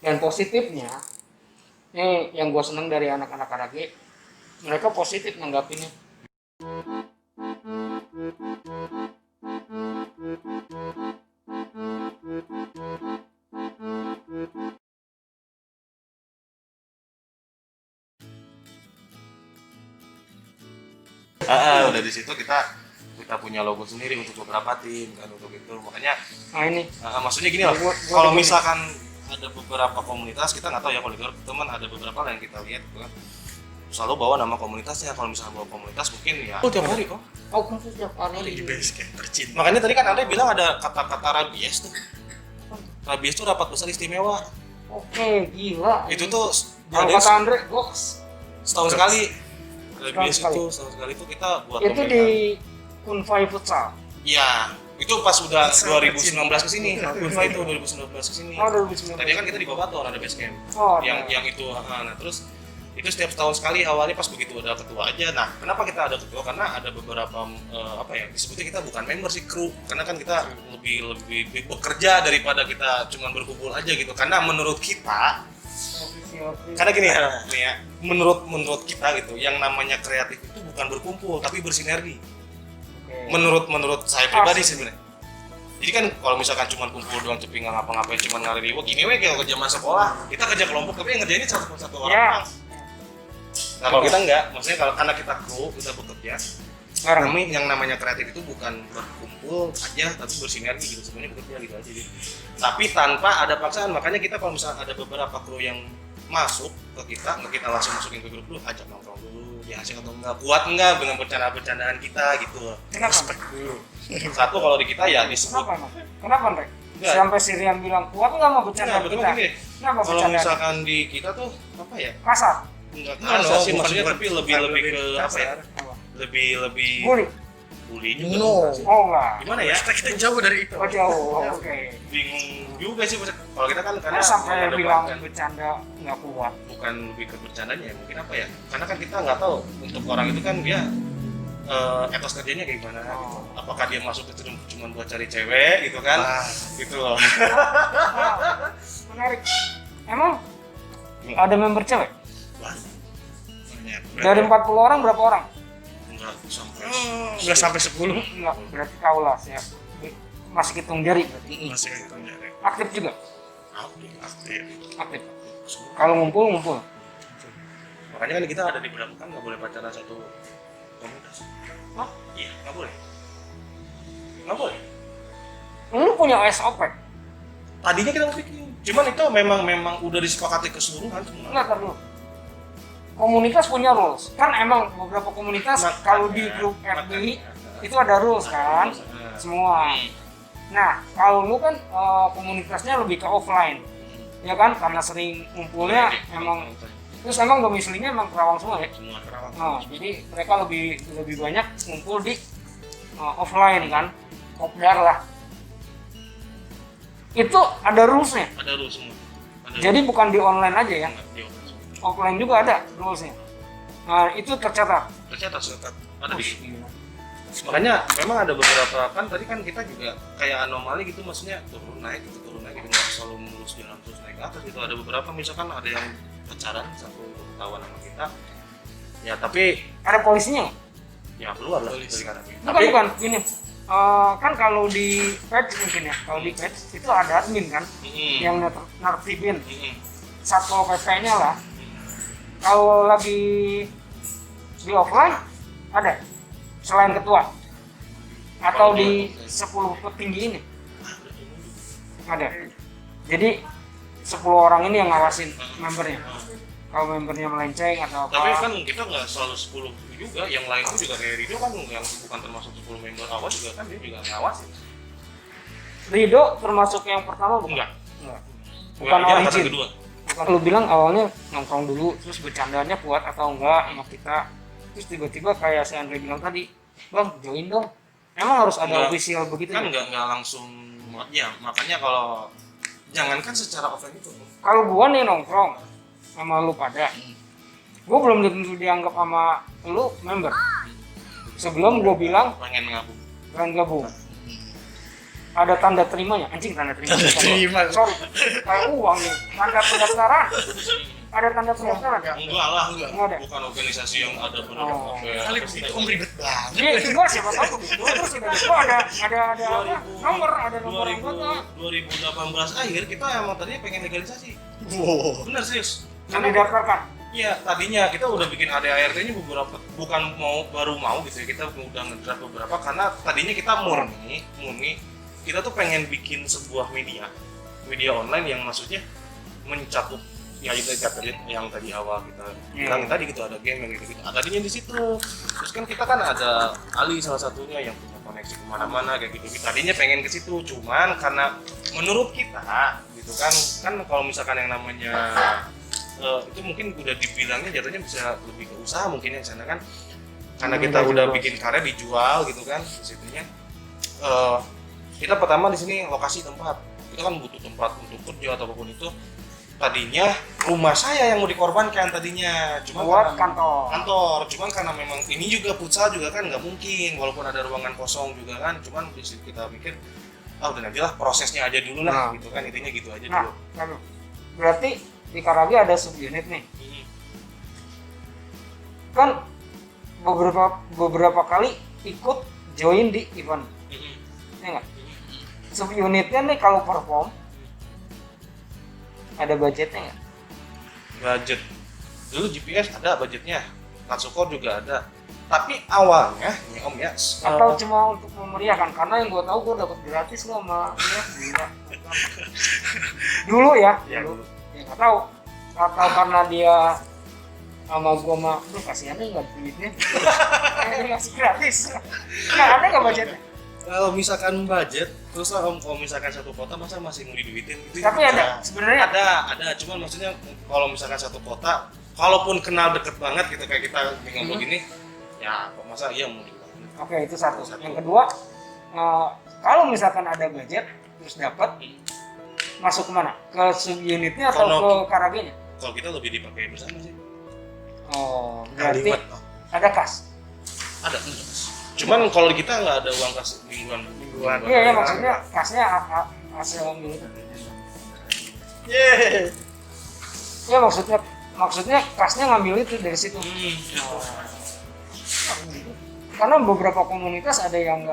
Dan positifnya, ini yang gue seneng dari anak-anak ADG, mereka positif nanggapinnya. Udah di situ kita punya logo sendiri untuk beberapa tim kan, untuk itu makanya Ini maksudnya gini loh, kalau misalkan ada beberapa komunitas, kita nggak tahu ya, kalau teman ada beberapa yang kita lihat gitu kan selalu bawa nama komunitasnya. Kalau misalnya bawa komunitas mungkin ya tiap hari kok. kan setiap hari. Di basecamp tercinta. Makanya tadi kan Andre bilang ada kata-kata rabies tuh. Rabies tuh rapat besar istimewa. Oke, gila. Itu tuh Kalau kata Andre, box. setahun sekali. Rabies Sekali. itu setahun sekali itu kita buat Itu di Kunfai Futsal. Iya, itu pas udah 2019 ke sini. Kunfa itu 2019 ke sini. Oh, 2019. Tadi kan kita di Babaton ada basecamp. Oh, yang itu nah terus itu setiap setahun sekali awalnya pas begitu ada ketua aja. Nah, kenapa kita ada ketua? Karena ada beberapa disebutnya kita bukan member sih, kru. Karena kan kita lebih bekerja daripada kita cuma berkumpul aja gitu. Karena menurut kita karena gini ya, menurut kita gitu, yang namanya kreatif itu bukan berkumpul tapi bersinergi. Menurut saya pribadi sebenarnya. Jadi kan kalau misalkan cuma kumpul doang tapi nggak ngapa-ngapain, cuma ngalir gini kayak ke zaman sekolah, kita kerja kelompok tapi yang ngerjain satu orang. Nah kalau kita enggak, maksudnya karena kita kru, kita bekerja, kami yang namanya kreatif itu bukan berkumpul aja tapi bersinergi gitu, semuanya bekerja gitu aja gitu. Tapi tanpa ada paksaan, makanya kita kalau misalnya ada beberapa kru yang masuk ke kita, nggak kita langsung masukin ke grup dulu, ajak nongkrong dulu, ya asik atau enggak, kuat enggak dengan bercandaan kita gitu. Kenapa? Satu kalau di kita ya disebut. Kenapa Andre? Sampai si Rian bilang kuat nggak mau bercanda Betul kita? gini. Kenapa Kalau bercanda? misalkan di kita tuh apa ya? Kasar. Enggak kasar sih maksudnya, tapi lebih ke apa ya? Lebih bully juga. No. Oh enggak. Gimana ya? Kita jauh dari itu. Oh jauh. Oke. Bingung juga sih kalau kita kan karena Sampai ada bilang bahkan bercanda nggak kuat. bukan lebih ke bercandanya, mungkin apa ya? Karena kan kita nggak tahu untuk orang itu kan dia etos kerjanya kayak gimana gitu. Apakah dia masuk itu cuma buat cari cewek gitu kan? Gitu loh. Menarik. Emang ada member cewek? Banyak. Dari 40 orang berapa orang? Enggak sampai 10. Enggak, berarti kau lah ya. Masih hitung jari berarti. Masih hitung jari. Aktif juga? Aktif. Aktif. Kalau ngumpul. Makanya kan kita ada di berapa kan nggak boleh pacaran satu komunitas. Hah? Iya, nggak boleh. Nggak boleh. Lu punya SOP? Tadinya kita mau bikin, cuman itu memang udah disepakati keseluruhan semua. Enggak, dulu. Komunitas punya rules. Kan emang beberapa komunitas kalau di grup FB itu ada rules kan? Semua. Nah, kalau lu kan komunitasnya lebih ke offline. Ya kan? Karena sering ngumpulnya emang, terus emang domisilinya emang Kerawang semua ya? Semua Kerawang. Nah, jadi mereka lebih banyak ngumpul di offline kan? Kopdar lah. Itu ada rules-nya. Ada rules semua. Jadi bukan di online aja ya? Di offline semua. Offline juga ada rules-nya. Nah, itu tercatat. Tercatat ada di sini. Makanya memang ada beberapa kan tadi kan kita juga kayak anomali gitu, maksudnya turun naik gitu nggak selalu mulus jalan terus naik ke atas gitu. Ada beberapa misalkan ada yang pacaran satu ketahuan sama kita ya, tapi Ada polisinya nggak? ya keluar lah dari kata kita. Bukan gini. Kan kalau di page mungkin ya, kalau di page itu ada admin kan yang nertibin satpol pp-nya lah. Kalau lagi di offline ada selain ketua atau di 10 petinggi ini ada. Jadi 10 orang ini yang ngawasin membernya. Kalau membernya melenceng atau apa. Tapi kan kita nggak selalu 10 juga, yang lain tuh juga kayak Rido kan yang bukan termasuk 10 member awal juga kan dia juga ngawasin. Rido termasuk yang pertama bukan? Enggak. Bukan dia angkatan origin. kedua. Bukan, lu bilang awalnya nongkrong dulu, terus bercandanya kuat atau enggak sama kita. Terus tiba-tiba kayak si Andre bilang tadi, bang join dong. Emang harus ada official begitu kan ya? nggak langsung ya, makanya kalau jangankan secara offline itu. Kalau gua nih nongkrong sama lu pada, gua belum tentu dianggap sama lu member. Sebelum gua bilang pengen gabung. ada tanda terimanya, anjing tanda terima. Tanda terima. Sorry, kayak uang nih, tanda pendaftaran. Ada tanda pendaftaran ya? Enggak lah, enggak. Enggak ada. Bukan organisasi yang ada benar Oh. Kali begitu om ribet banget. Iya, enggak siapa tahu gitu. Terus udah gitu ada apa? Nomor, ada nomor anggota. 2018 akhir kita emang tadinya pengen legalisasi. Wow. Bener serius. Yang didaftarkan. Iya, tadinya kita udah bikin ADART-nya beberapa, bukan baru mau gitu ya, kita udah ngedraft beberapa karena tadinya kita murni kita tuh pengen bikin sebuah media online yang maksudnya mencakup ya yang tadi awal kita bilangin tadi gitu, ada game yang gitu. Tadinya di situ. Terus kan kita kan ada Ali salah satunya yang punya koneksi kemana-mana kayak gitu. Tadinya pengen ke situ, cuman karena menurut kita gitu kan kalau misalkan yang namanya itu mungkin udah dibilangnya jatuhnya bisa lebih ke usaha mungkin ya di sana kan, karena kita udah bikin karya dijual gitu kan di situnya. Kita pertama di sini lokasi tempat, kita kan butuh tempat untuk kerja atau apapun itu. Tadinya rumah saya yang mau dikorbankan tadinya, cuma Buat kantor, cuman karena memang ini juga futsal juga kan nggak mungkin walaupun ada ruangan kosong juga kan, cuman di situ kita mikir udah nantilah prosesnya aja dulu lah gitu kan, intinya gitu aja dulu. Nah, berarti di Karage ada subunit nih. Kan beberapa kali ikut join di event. Ya enggak? Subunitnya nih kalau perform ada budgetnya nggak? Budget dulu GPS ada budgetnya, Tatsukor juga ada, tapi awalnya nih om ya Atau cuma untuk memeriahkan, karena yang gue tahu gue dapat gratis loh sama dia. Dulu ya dulu. Ya nggak tahu atau karena dia sama gue mah lu kasihan nih nggak duitnya dia ngasih gratis. Nggak ada nggak budgetnya? Kalau misalkan budget terus lah om, kalau misalkan satu kota masa masih mau diduitin itu Tapi ada sebenarnya ada cuman maksudnya kalau misalkan satu kota kalaupun kenal deket banget gitu kayak kita ngomong gini ya kok masa iya mau diduitin. Oke, itu satu. Yang kedua, kalau misalkan ada budget terus dapat masuk kemana? Ke subunitnya atau Kalau ke Karagenya? Kalau kita lebih dipakai bersama sih. Oh, berarti Kalimat. ada kas. Ada. Cuman kalau kita nggak ada uang kas mingguan. Iya, maksudnya kasnya hasil milik. Yeay. Ya maksudnya kasnya ngambil itu dari situ. Karena beberapa komunitas ada yang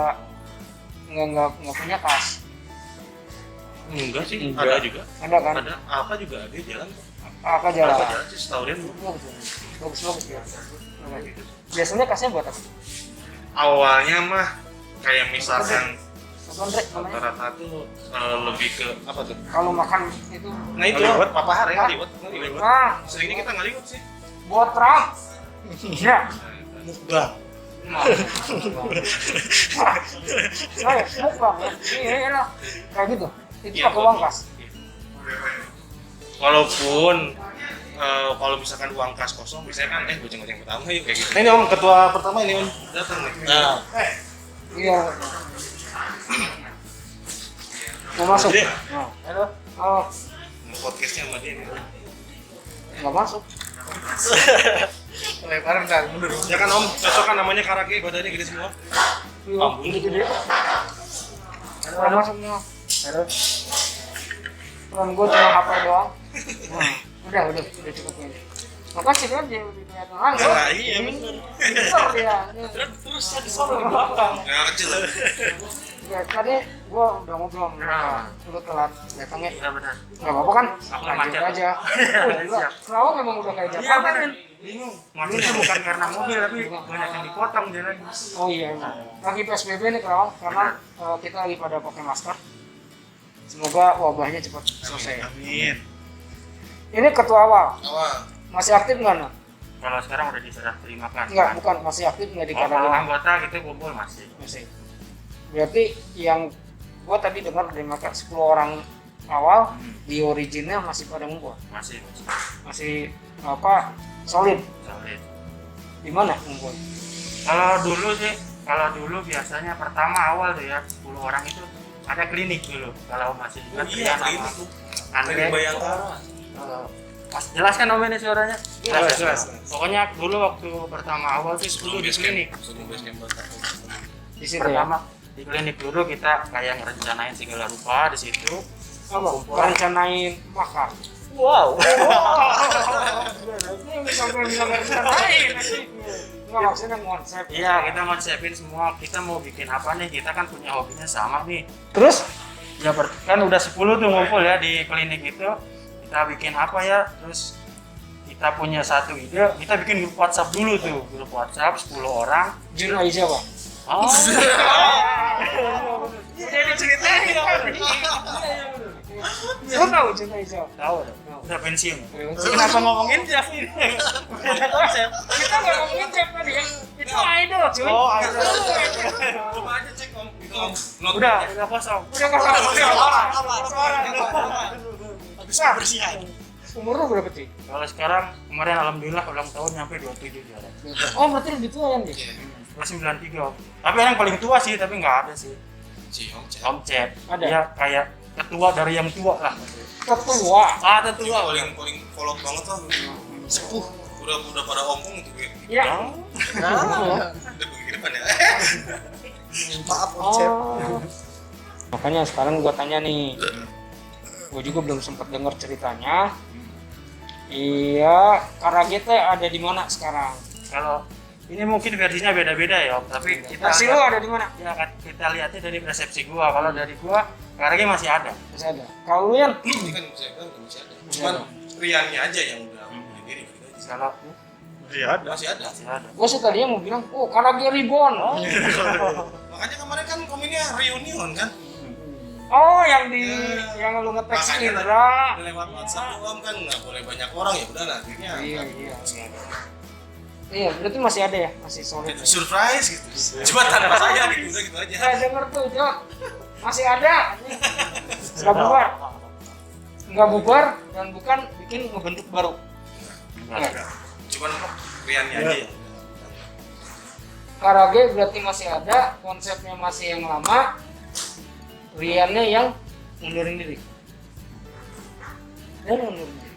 nggak punya kas. Enggak sih, Enggak. ada juga. Ada kan? Ada apa juga ada jalan. Apa jalan? Apa jalan sih setahun Bagus ya. Biasanya kasnya buat apa? awalnya mah kayak misalkan Apa Andre namanya? rata-rata tuh lebih ke apa tuh? Kalau makan itu Nah itu Ngaliwet. Papa Har ya Hah? ngaliwet. ah Seringnya kita ngaliwet sih. buat Trump. Iya. Mukbang. Mukbang ya. Iya lah. Kayak gitu. Itu pakai uang kas. Walaupun kalau misalkan uang kas kosong biasanya kan goceng-goceng pertama yuk kayak gitu. Nah, ini om ketua pertama ini om datang nih. Nah, Iya. Mau masuk? Jadi, Nah, halo. Oh, podcastnya sama dia nih. nggak masuk. lebaran kan mundur. Ya kan om, cocok kan namanya Karage, badannya gede semua. Iya, Ampun. gede. Nggak masuknya. Halo. Peran gue cuma hafal doang. Nah, udah cukup ini. Makasih kan dia udah kelihatan langsung. Ya, iya, bener. Pinter dia. Terus di sono di belakang. Ya kecil. Ya, tadi gua udah ngobrol sama lu telat datangnya. Iya benar. Nggak apa-apa kan? Aku Lanjut macet. aja. Oh, gila. Kerawang memang udah kayak Iya Jakarta benar. kan? Bingung. Macetnya bukan karena mobil tapi banyak yang dipotong jalan. Oh iya, emang. Lagi PSBB nih Kerawang karena kita lagi pada pakai masker. Semoga wabahnya cepat selesai. Amin. Ini ketua awal. Awal. Masih aktif nggak, Nah? Kalau sekarang udah diserah terimakan. Enggak, bukan. Masih aktif nggak di Kalau Karagena? anggota gitu kumpul masih. Masih. Berarti yang gua tadi dengar dari mereka 10 orang awal di originnya masih pada ngumpul. Masih. Masih apa? Solid. Solid. Di mana ngumpul? Kalau dulu biasanya pertama awal tuh ya 10 orang itu ada klinik dulu. Kalau masih ingat Iya, ya, nama klinik. Andre. Klinik Bayangkara. Mas, jelas kan om ini suaranya? Jelas. Pokoknya dulu waktu pertama awal tuh 10 di klinik. Sebelum base camp Di situ Pertama ya. di klinik dulu kita kayak ngerencanain segala rupa di situ. Apa? Kumpulan. Rencanain makan. Wow. Ini sampai bisa rencanain nanti. Nggak maksudnya konsep. Iya, kita konsepin semua. Kita mau bikin apa nih? Kita kan punya hobinya sama nih. Terus Ya kan udah 10 tuh ngumpul ya di klinik itu. Kita bikin apa ya? Terus kita punya satu ide, kita bikin grup WhatsApp dulu tuh. Grup WhatsApp 10 orang. Jun Aisyah, Pak. Oh. Jadi ceritain dong. Lu tahu Jun Aisyah? Tahu dong. Udah pensiun. Kenapa Kenapa ngomongin Jeff ini? Beda konsep. kita nggak ngomongin Jeff tadi ya? Itu idol, cuy. Oh, idol. Coba aja cek om, itu om. Not Udah kosong. Udah orang. bisa bersihan. Umur lu berapa sih? Kalau sekarang kemarin alhamdulillah ulang tahun nyampe 27 juara. Oh, berarti lebih tua kan dia? Kelas 93. Tapi yang paling tua sih, tapi nggak ada sih. Si om cek. Om Cep. Ada? Dia kayak ketua dari yang tua lah. Ketua. Ada Dia tua. paling kolot banget lah. Sepuh. Udah pada ompong itu gue. Ya. Udah begini depan ya. Maaf Om Cep. Oh. Makanya sekarang gua tanya nih. Gua juga belum sempat dengar ceritanya. Iya, Karage teh ada di mana sekarang? Kalau ini mungkin versinya beda-beda ya, Om. Tapi kita Versi lu ada di mana? ya, kita lihatnya dari persepsi gua. Kalau dari gua, karena masih ada. Masih ada. Kalau lu Yan? Ini kan saya bilang masih ada. Cuman Riannya aja yang udah berdiri gitu aja. Kalau Masih ada. masih ada. Gua sih tadinya mau bilang, oh Karage Reborn. Makanya kemarin kan komennya reunion kan. Oh, yang yang lu nge-text Makanya Indra. lewat WhatsApp om kan nggak boleh banyak orang ya udah lah akhirnya. Iya. Iya, berarti masih ada ya? Masih solid. Ya? Surprise gitu. Cuma tanpa saya gitu udah gitu aja. Saya denger tuh, Jok. Masih ada. Nggak bubar. Nggak bubar dan bukan bikin ngebentuk baru. Enggak. Cuman Riannya aja ya. Karage berarti masih ada, konsepnya masih yang lama, Riannya yang mundurin diri. Dan mundurin diri.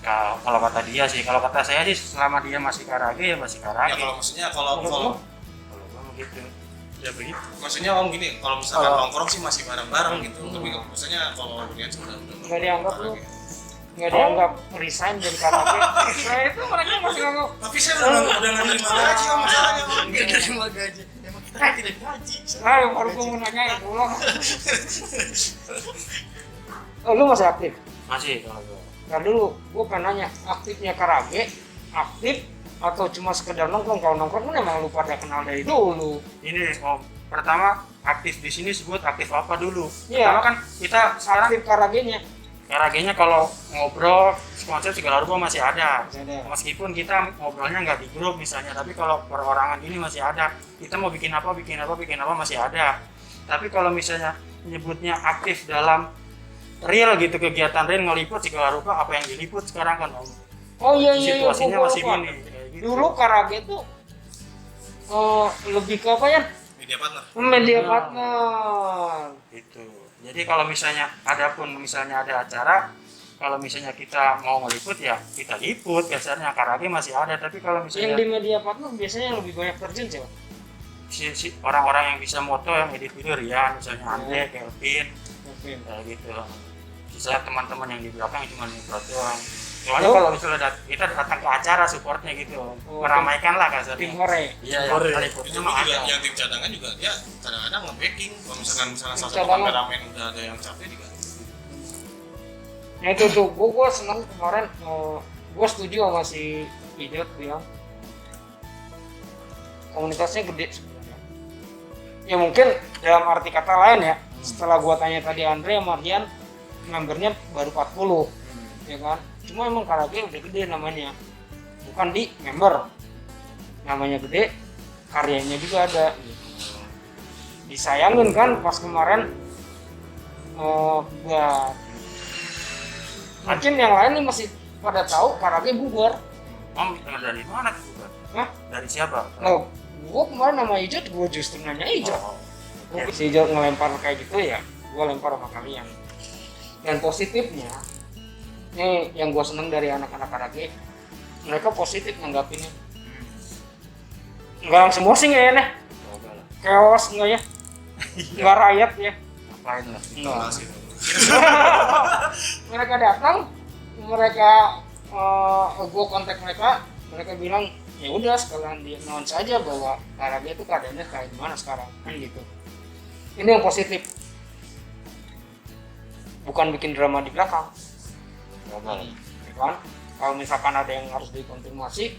Kalau kata dia sih, kalau kata saya sih selama dia masih karage ya masih Ya karage. kalau maksudnya kalau Kalau gua gitu. ya begitu. Maksudnya om gini, kalau misalkan nongkrong sih masih bareng-bareng gitu. Tapi maksudnya kalau Rian sudah Nggak dianggap lu, nggak dianggap resign dari Karage. Nah itu mereka masih nganggap. tapi saya udah nggak terima gaji om masalahnya om. Nggak terima gaji. Emang kita tidak gaji. Nah yang baru gue mau nanya ya, ulang. Oh, lu masih aktif? Masih kalau gua. Nah dulu, gue pengen nanya, aktifnya Karage, aktif atau cuma sekedar nongkrong? Kalau nongkrong kan emang lu pada kenal dari dulu. Ini Om, pertama aktif di sini sebut aktif apa dulu? Iya. Pertama kan kita sekarang Aktif Karage-nya. karagenya kalau ngobrol konsep segala rupa masih ada. Masih ada. Meskipun kita ngobrolnya nggak di grup misalnya, tapi kalau perorangan ini masih ada. Kita mau bikin apa masih ada. Tapi kalau misalnya nyebutnya aktif dalam real gitu, kegiatan real ngeliput segala rupa, apa yang diliput sekarang kan Om? Oh iya, Situasinya gua masih lupa. gini. Kayak gitu. Dulu Karage tuh lebih ke apa ya? Media partner. Media partner. Gitu. Jadi kalau misalnya misalnya ada acara, kalau misalnya kita mau ngeliput ya kita liput, biasanya Karage masih ada. Tapi kalau Yang misalnya di media partner biasanya lebih banyak terjun sih, Pak. si orang-orang yang bisa moto, yang edit video ya, misalnya Andre, Kelvin, kayak gitu. Sisa teman-teman yang di belakang cuma nyemprot doang. Soalnya Oh. kalau misalnya kita datang ke acara supportnya gitu, Oh, meramaikan lah Tim kasarnya. hore. Iya, Hore. liputnya Itu mah juga ada. yang tim cadangan juga dia kadang-kadang nge-backing. Kalau misalkan salah Tim satu cadangan. kameramen udah ada yang capek juga. Nah itu tuh, gue seneng kemarin, gue setuju sama si Ijot bilang komunitasnya gede sebenarnya. Ya mungkin dalam arti kata lain ya, setelah gue tanya tadi Andre sama Rian, membernya baru 40, ya kan? Cuma emang Karage udah gede namanya, bukan di member, namanya gede, karyanya juga ada. Disayangin kan pas kemarin, buat mungkin yang lain nih masih pada tahu Karage bubar. Om, dari mana tuh? Bang? Hah? Dari siapa? Nah, gue kemarin sama Ijot, gue justru nanya Ijot. Oh, Si Ijot ngelempar kayak gitu ya, gue lempar sama kalian. Dan positifnya, nih yang gue seneng dari anak-anak Karage, mereka positif nanggapinnya. Nggak langsung emosi nggak ya nih? enggak lah. Chaos nggak ya? nggak rakyat ya. Ngapain lah? Enggak. Masih. Mereka datang, mereka gue kontak mereka bilang ya udah sekalian di announce aja bahwa Karage itu keadaannya kayak gimana sekarang kan gitu. Ini yang positif, bukan bikin drama di belakang. Ya kan? Kalau misalkan ada yang harus dikonfirmasi,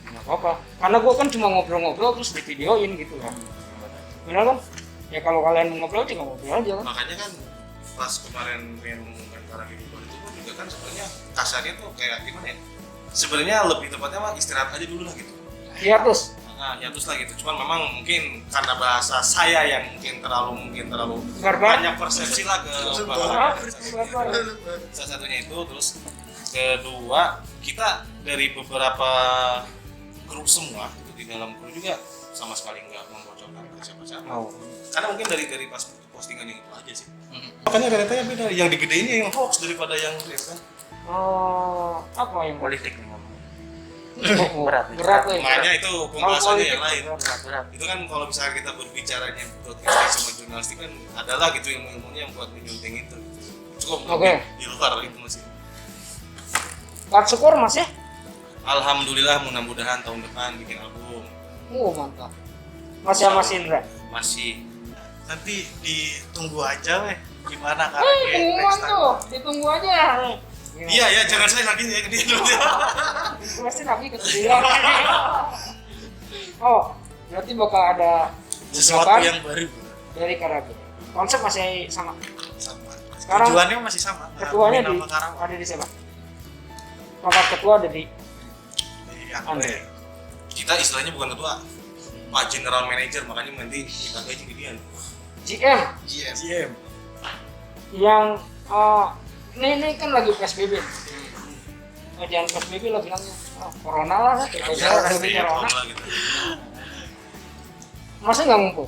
nggak apa-apa. Karena gue kan cuma ngobrol-ngobrol terus di videoin gitu kan. Benar kan? Ya kalau kalian mau ngobrol juga ngobrol aja kan. Makanya kan pas kemarin yang mengumumkan Karage itu pun juga kan sebenarnya kasarnya tuh kayak gimana ya? Sebenarnya lebih tepatnya mah istirahat aja dulu lah gitu. Hiatus. Nah, hiatus lah gitu. Cuman memang mungkin karena bahasa saya yang mungkin terlalu Barbar. banyak persepsi lah ke Barbar. salah satunya itu. Terus kedua, kita dari beberapa grup semua gitu, di dalam grup juga sama sekali nggak membocorkan ke siapa-siapa. Oh. Karena mungkin dari pas postingan yang itu aja sih. Makanya renetanya beda. Yang digedeinnya yang hoax daripada yang real kan. Oh, apa yang Politik nih ngomong. berat Berat. ya. Makanya itu pembahasannya yang lain. Berat. Itu kan kalau misalnya kita berbicaranya broadcasting sama jurnalistik kan adalah gitu ilmu-ilmunya yang buat menyunting itu. Cukup Oke. di luar itu masih. Part syukur mas ya? Alhamdulillah mudah-mudahan tahun depan bikin album. Mantap. Mas ya Mas Indra. Masih. Nanti ditunggu aja weh gimana Pengumuman next time. tuh, ditunggu aja. Iya ya, jangan saya lagi ya ke dia dulu ya. Pasti lagi kesedihan. Oh, berarti bakal ada Sesuatu ucapan yang baru dari Karage. Konsep masih sama. sama. Sekarang Tujuannya masih sama. Ketuanya di Nama Karang ada di siapa? Pangkat ketua ada di di Andre. Kita istilahnya bukan ketua, Pak General Manager, makanya nanti kita gaji ke dia. GM GM. yang ini kan lagi PSBB. Jangan PSBB lah bilangnya. Corona lah, kita Pasti ya, corona. lah gitu. Masa nggak ngumpul?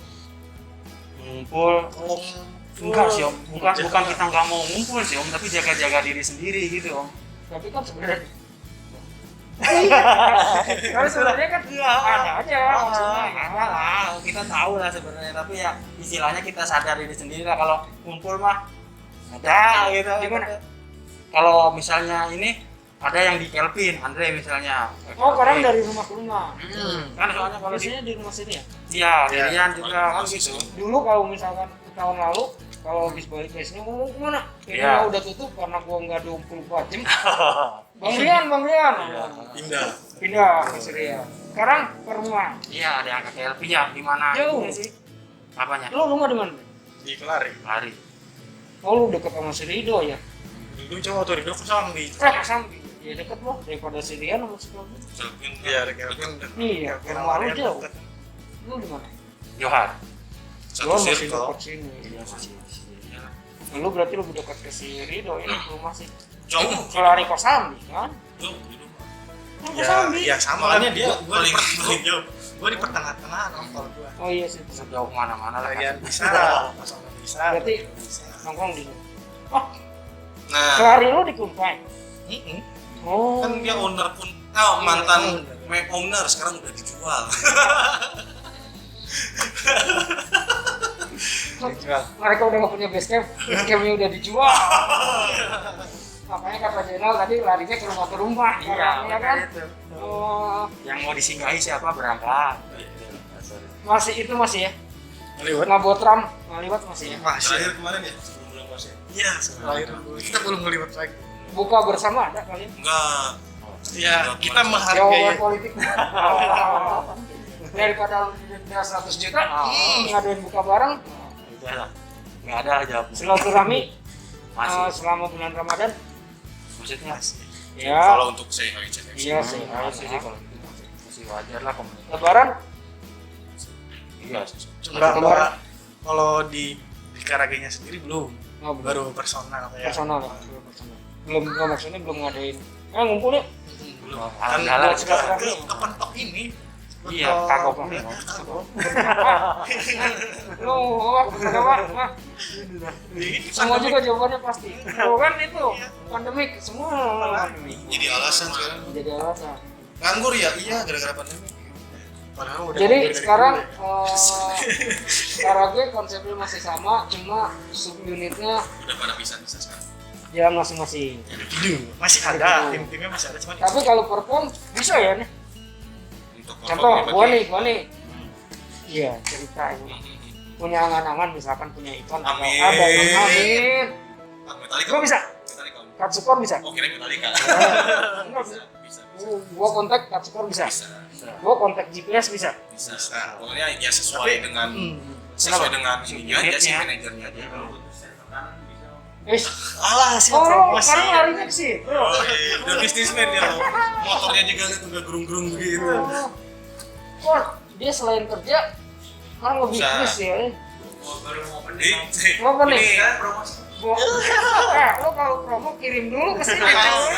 Ngumpul. Enggak sih om, bukan kita nggak mau ngumpul sih om, tapi jaga-jaga diri sendiri gitu om. Tapi kan sebenarnya kalau sebenarnya kan ada aja maksudnya. Ada lah, kita tahu lah sebenarnya, tapi ya istilahnya kita sadar diri sendiri lah kalau ngumpul mah ada gitu. Gimana? Kalau misalnya ini ada yang di Kelvin, Andre misalnya. Oh, kadang dari rumah ke rumah. Kan soalnya kalau di Biasanya di rumah sini ya. iya, Dirian juga kan gitu. Dulu kalau misalkan tahun lalu kalau habis balik ke sini ngomong kemana? Kayaknya Iya. udah tutup karena gua nggak 24 jam. Bang Rian. Pindah ke Surya. Sekarang ke rumah. Iya, ada yang ke Kelvin ya, di mana? Jauh nggak sih? Apanya? Lu rumah di mana? Di Kelari. Lari. Oh, lu deket sama si Rido ya? Dulu coba tuh Rido kesam di. Sampai. Ya deket loh daripada si Rian sama si Kelvin. Kelvin, Iya, ada Kelvin. Iya, ke rumah lu jauh. Lu di mana? Johar. Gua satu masih circle. dekat sini. Iya, masih. Lu berarti lebih dekat ke si Rido ini ke rumah sih. Jauh. Kelari Kosambi kan? Jauh di rumah. Kan Ya, Kosambi. ya sama Makanya lah. dia Gua di paling jauh. Gua di pertengah-tengah kalau gua. Oh iya sih. Sejauh mana-mana lah Bagian kan. bisa, pasang bisa. Berarti bisa. nongkrong di sini. Oh, Nah, kelari lu di Kunpai. Oh. kan dia owner pun, mantan owner sekarang udah dijual. Dijual. Mereka udah nggak punya base camp, base campnya udah dijual. Makanya kata Jenal tadi larinya ke rumah. Iya, ya kan? itu. Oh, Yang mau disinggahi siapa berangkat. masih itu masih ya? Ngeliwat. Ngabotram, ngaliwat masih ya? Masih. Terakhir kemarin ya, sebelum bulan puasa. Iya, setelah itu kita belum ngeliwat lagi. Buka bersama ada kalian? Enggak. Ya, kita Jawaban menghargai. politik. Daripada lu denda 100 juta, ngadain buka bareng, Udah lah. Nggak ada lah jawabnya. silaturahmi Masih. selama bulan Ramadan. Maksudnya? Ya, Kalau untuk saya cek. iya sih. Masih sih kalau itu masih wajar lah komunikasi. Lebaran, Iya. Enggak, Lebaran. kalau di Karagenya sendiri belum. oh, Baru personal ya. personal ya, personal. Belum, nggak maksudnya belum ngadain. Ngumpul ya? Belum. Oh, Kan halal buat juga. ke pentok ini. Iya, kagok banget. Lu, apa? Semua juga jawabannya pasti. Oh, kan itu pandemik, semua pandemik. Jadi alasan sekarang. Jadi alasan. Nganggur ya? Iya, gara-gara pandemi. Padahal udah Jadi ngomong dari sekarang dulu karage konsepnya masih sama, cuma subunitnya Udah pada bisa sekarang. ya masing-masing. Individu masih ada, tim-timnya masih ada, cuman Tapi kalau perform bisa ya nih. Untuk Contoh, perform gua nih. Iya, cerita ini. Punya angan-angan misalkan punya iklan atau Amin. ada yang amin. Metallica. Gua bisa. Metallica. Katsukor bisa. Oh, kira Metallica. Enggak bisa. Bisa. Gua kontak Katsukor bisa. Bisa. Gua kontak GPS bisa. Bisa. Pokoknya ya sesuai dengan sesuai dengan ininya aja sih, manajernya aja. alah sih Oh, promosi. sekarang larinya ke situ. Oh, iya. Udah bisnismen dia. Motornya juga lihat udah gerung-gerung begitu. Kok dia selain kerja kan lebih Bisa. bisnis ya. Ini Mau apa nih? ini Gua, lo kalau promo kirim dulu ke sini cuy.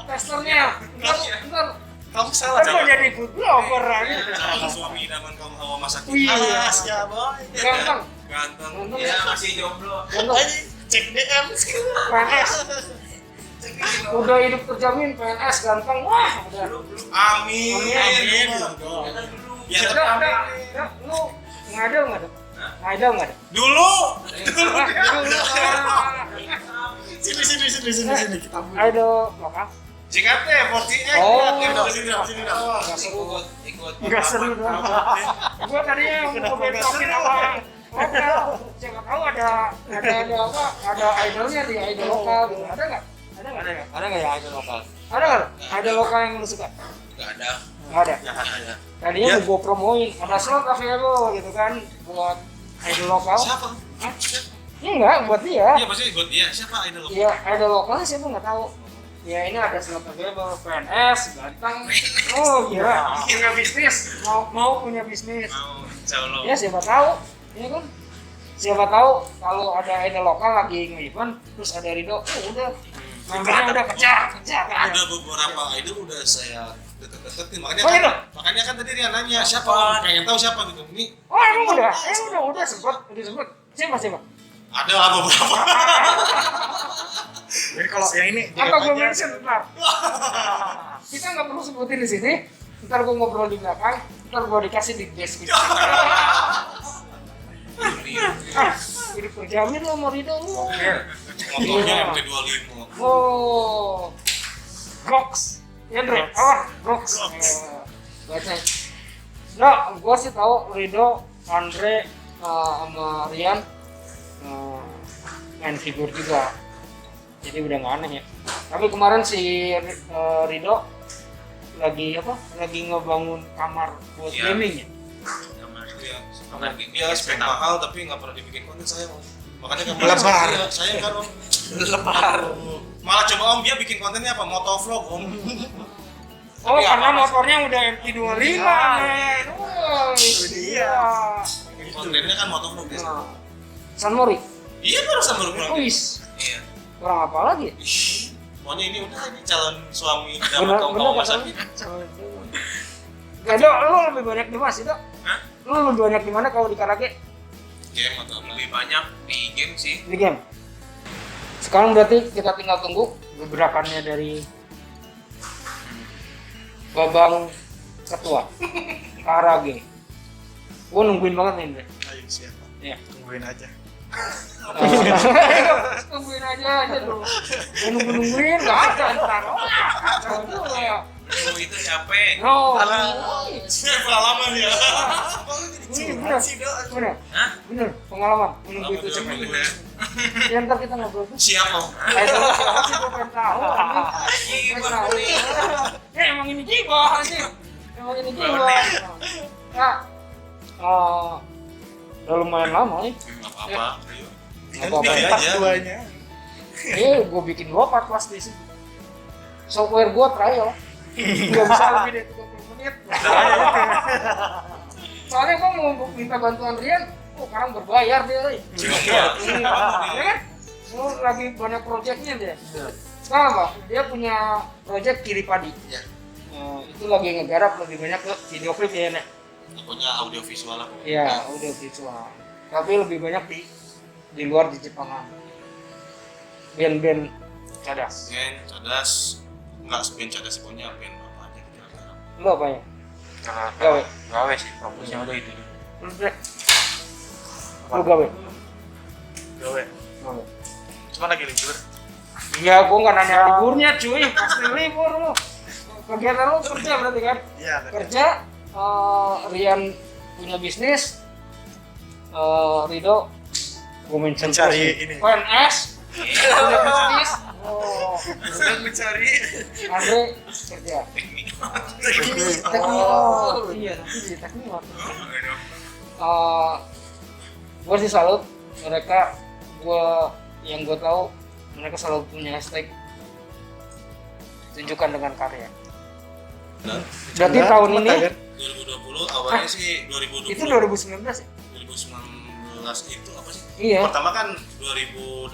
Testernya. Ntar Kamu salah kan gua jadi food blogger aja. calon suami idaman kaum hawa masa Wih. kini. alas ya boy. Ganteng. Ganteng. Ganteng Ya ya. masih jomblo. Ganteng. Ayo cek DM PNS. Udah hidup terjamin PNS ganteng. Wah, udah. Amin. Amin. Ya, Udah. Lu ngadel nggak ada? Ngadel nggak ada? dulu. sini kita Idol lokal. JKT 48. Oh. Sini. Nggak seru. Ikut. Nggak seru dong. Gua tadinya mau bentrokin apa? Lokal. Siapa tahu ada apa? Ada idolnya di idol lokal gitu. Ada nggak? Ada nggak? Ada nggak ya idol lokal? Ada nggak? Ada lokal yang lu suka? Enggak ada. Nggak ada. Jangan ada. Tadinya mau gua promoin. Ada slot available gitu kan buat idol lokal. Siapa? Hah? Enggak, buat dia. Iya, maksudnya buat dia. Siapa idol? Ya, idol lokalnya siapa nggak tahu. Ya ini ada slot available PNS, ganteng. Oh iya, punya bisnis. Mau punya bisnis. Mau calon. Ya siapa tahu, ya kan? Siapa tahu kalau ada idol lokal lagi nge-event, terus ada Rido, oh udah, membernya udah kejar. Udah beberapa idol udah saya deket-deketin, makanya Oh, kan, iya? makanya kan tadi dia nanya siapa, pengen tahu siapa gitu. Ini Oh emang udah, udah sempet. Siapa? ada lah beberapa. jadi kalau yang ini Apa gue mention ntar? Kita nggak perlu sebutin di sini. Ntar gue ngobrol di belakang, ntar gue dikasih di deskripsi. Jadi terjamin lo mau Rido lu. Motornya MT25. Oh, Gox, ya Dre, Gox. Baca. Nah, gue sih tahu Rido, Andre, sama Rian main figur juga. Jadi udah nggak aneh ya. Tapi kemarin si Rido lagi ngebangun kamar buat Iya. gaming ya. Dia spek mahal tapi nggak pernah dibikin konten saya om. Makanya kan Lebar. saya kan om. Lebar. Malah coba om dia bikin kontennya apa? Motovlog om. Oh, Tapi karena apa- motornya udah MT25, men. Oh, dia. Kontennya kan motovlog dia. Nah, San Mori. Iya barusan baru pulang. Wis. Iya. Kurang apa lagi? Ih, pokoknya ini udah ini calon suami Bener, dalam kaum bener masa kan? kini. Gak Dok, lu lebih banyak di mas itu? Hah? Lu lebih banyak di mana kalau di karate? Game atau apa? Lebih banyak di game sih. Di game. Sekarang berarti kita tinggal tunggu gebrakannya dari Babang Ketua Karage. Gua nungguin banget nih, Andre. ayo siap Iya. tungguin aja Tungguin aja dulu. Nungguin nggak ada ntar. Oh itu capek. No. Pengalaman ya. Bener. Bener. Hah? Bener. Pengalaman. Menunggu itu cepet. Ya ntar kita ngobrol tuh. Siap om. Siapa sih gue pengen tahu. Pengen tahu. Ya emang ini gibah sih. Emang ini gibah. Nah, udah lumayan lama nih. Nggak apa-apa. Ayo. Apa-apa Bikin aja. aja. duanya Gue bikin lompat pas di situ. Software gue trial. Nggak bisa lebih dari 30 menit. Soalnya gue mau minta bantuan Rian, sekarang berbayar dia. Coba. Ya kan? Lagi banyak proyeknya dia. Sekarang apa? Dia punya proyek Kiri Padi. Iya. Itu lagi ngegarap lebih banyak ke video klip ya, Nek. Pokoknya audio visual lah. Iya, udah visual. Tapi lebih banyak di luar di Jepangan. Band-band cadas. Band cadas, nggak band cadas punya band apa aja kita garap. Lu apa ya? Gawe. Gawe sih, fokusnya udah itu. Lu Bre? Lu gawe? Gawe. Gawe. Cuma lagi libur. Iya, gua nggak nanya liburnya cuy, pasti libur lu. Kegiatan lu kerja berarti kan? Iya, Kerja, Rian punya bisnis, Rido gua mention Mencari terus nih. ini. PNS, punya bisnis. Oh, sedang mencari Andre kerja. teknik. Oh, iya, nanti di teknik waktu. Gue sih salut mereka, yang gue tahu mereka selalu punya hashtag tunjukkan dengan karya. Berarti tahun ini 2020 awalnya sih 2020. itu 2019 ya? 2019 itu apa sih? Iya. Pertama kan 2018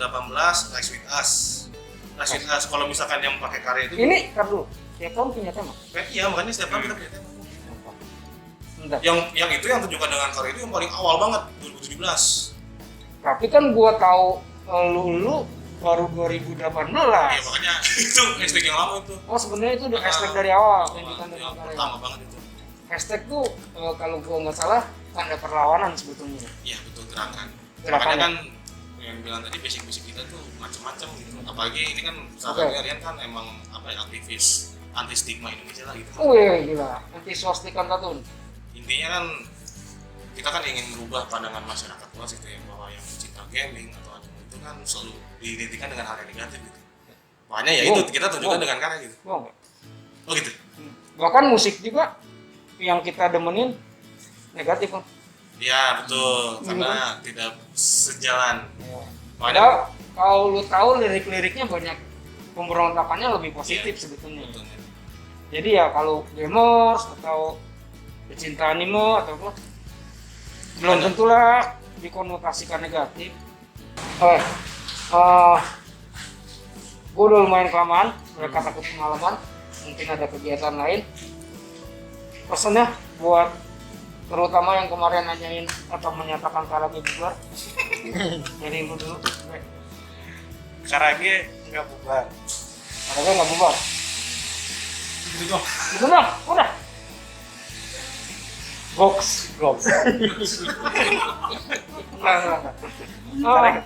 Rise With Us. Rise With Us kalau misalkan yang pakai karya itu Ini kan dulu, tiap tahun punya tema. iya makanya setiap tahun kita punya tema. Bentar. Yang itu yang tunjukkan dengan karya itu yang paling awal banget 2017. Tapi kan gue tahu lu baru 2018. Iya makanya itu hashtag yang lama itu. Oh sebenarnya itu udah hashtag dari awal, Yang tunjukkan dengan karya. pertama banget itu. Hashtag tuh kalau gue nggak salah tanda perlawanan sebetulnya. Iya betul gerakan. Gerakannya. Makanya kan yang bilang tadi basic kita tuh macam-macam gitu. Apalagi ini kan sahabatnya Rian kan emang apa ya, aktivis anti stigma Indonesia lah gitu. Wih gila, anti swastika tatun. Intinya kan kita kan ingin merubah pandangan masyarakat luas itu ya, bahwa yang cinta gaming atau apa itu kan selalu diidentikan dengan hal yang negatif gitu. Makanya ya itu kita tunjukkan dengan karya gitu. Wah, enggak. Oh gitu. Bahkan musik juga yang kita demenin negatif kan. Iya betul, karena tidak sejalan. Ya. Makanya Padahal kalau lu tahu lirik-liriknya banyak pemberontakannya lebih positif sebetulnya. betul. Jadi ya kalau gamers atau pecinta anime atau apa, belum tentulah dikonotasikan negatif. Oke, gue udah lumayan kelamaan, mereka takut pengalaman, mungkin ada kegiatan lain. Pesannya buat terutama yang kemarin nanyain atau menyatakan karaoke bubar. Jadi lu dulu, Karage nggak bubar. karaoke nggak bubar. Gitu dong. Gitu dong, udah. Box. Enggak. Karage,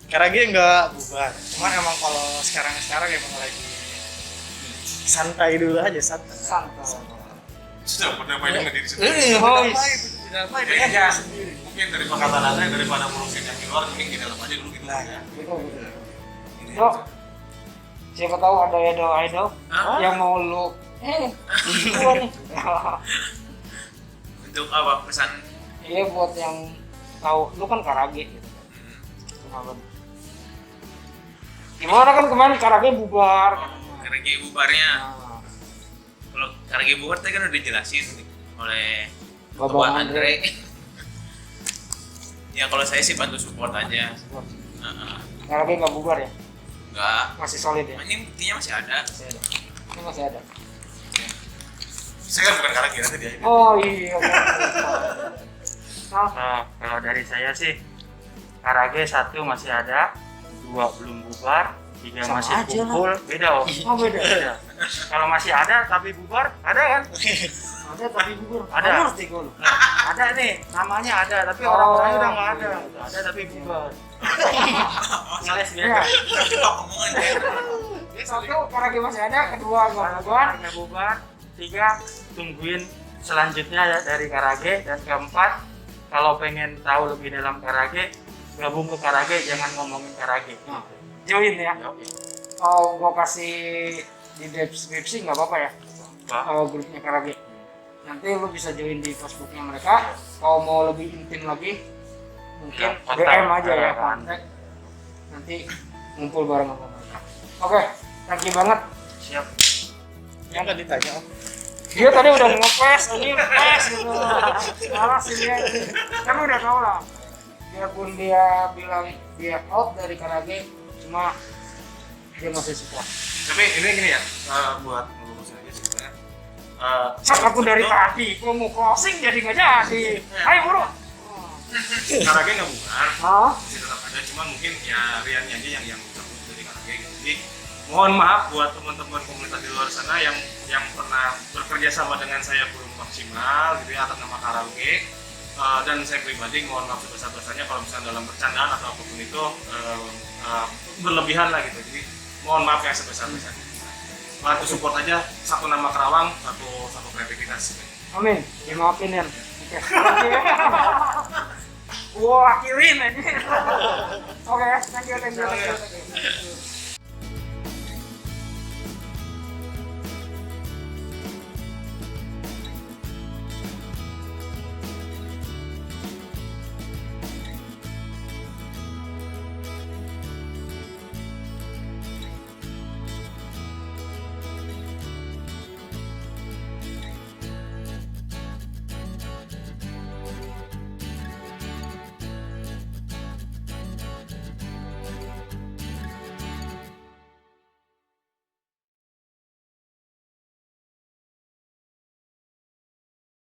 Karage nggak bubar. Cuman emang kalau sekarang emang lagi santai dulu aja, santai. Santai. Sudah pernah banyak ngediri Oh, sendiri. Itu Iya. aja. Mungkin dari perkataan Anda daripada ngurusin yang di luar, mending di dalam aja dulu gitu. Nah, ya. Gitu. Ini Yo, siapa tahu ada idol Hah? yang mau lu gua nih. Untuk apa pesan? Iya buat yang tahu lu kan karage gitu. Kenapa? Gimana kan kemarin karage bubar katanya. Karage bubarnya. Nah, Kalau karage bubar tadi kan udah dijelasin oleh Babang Bapak Andre. Andre. Ya kalau saya sih bantu support aja. Karage nggak bubar ya? Enggak. Masih solid ya? Ini buktinya masih ada. Masih ada. Ini masih ada. Saya kan bukan karena nanti dia. Oh iya. Nah, Kalau dari saya sih Karage 1 masih ada, 2 belum bubar, 3 Sama masih aja lah. kumpul, beda om. oh beda. Beda. Kalau masih ada tapi bubar, ada kan? Ada tapi bubar. Ada. Nggak ngerti gua lu. Ada nih, namanya ada, tapi Oh. orang-orangnya udah nggak ada. Ada tapi bubar. Ngeles Iya. biasa. Satu karage masih ada, kedua nggak bubar. Karage bubar, 3 tungguin selanjutnya ya dari Karage, dan keempat kalau pengen tahu lebih dalam Karage, gabung ke Karage, jangan ngomongin Karage. Nah, join ya. Oke. Oh, gua kasih di deskripsi nggak apa-apa ya? Grupnya Karage. Nanti lu bisa join di Facebooknya mereka. Kalau mau lebih intim lagi, mungkin Ya, kontak. DM aja ya, Ya, kontak. Nanti ngumpul bareng sama mereka. Oke, thank you banget. Siap. yang nggak ditanya Om. Dia tadi udah ngepes, ini ngepes gitu. Malah sih dia, kan udah tau lah. Biarpun dia bilang dia out dari Karage, cuma dia masih support. Tapi ini gini ya, buat ngelurusin aja sih sebenarnya. Sak aku dari tadi, gua mau closing jadi nggak jadi. Ayo buru. Karage nggak bubar, Hah? masih tetap ada, cuman mungkin ya Rian aja yang cabut dari Karage gitu. Jadi mohon maaf buat teman-teman komunitas di luar sana yang yang pernah bekerja sama dengan saya belum maksimal gitu ya atas nama karaoke. Dan saya pribadi mohon maaf sebesar-besarnya kalau misalnya dalam bercandaan atau apapun itu berlebihan lah gitu. Jadi mohon maaf yang sebesar-besarnya. Bantu support aja, satu nama Kerawang, satu kreativitas. Amin. Dimaafin ya. Oke. Wah, akhirin aja. Oke, thank you.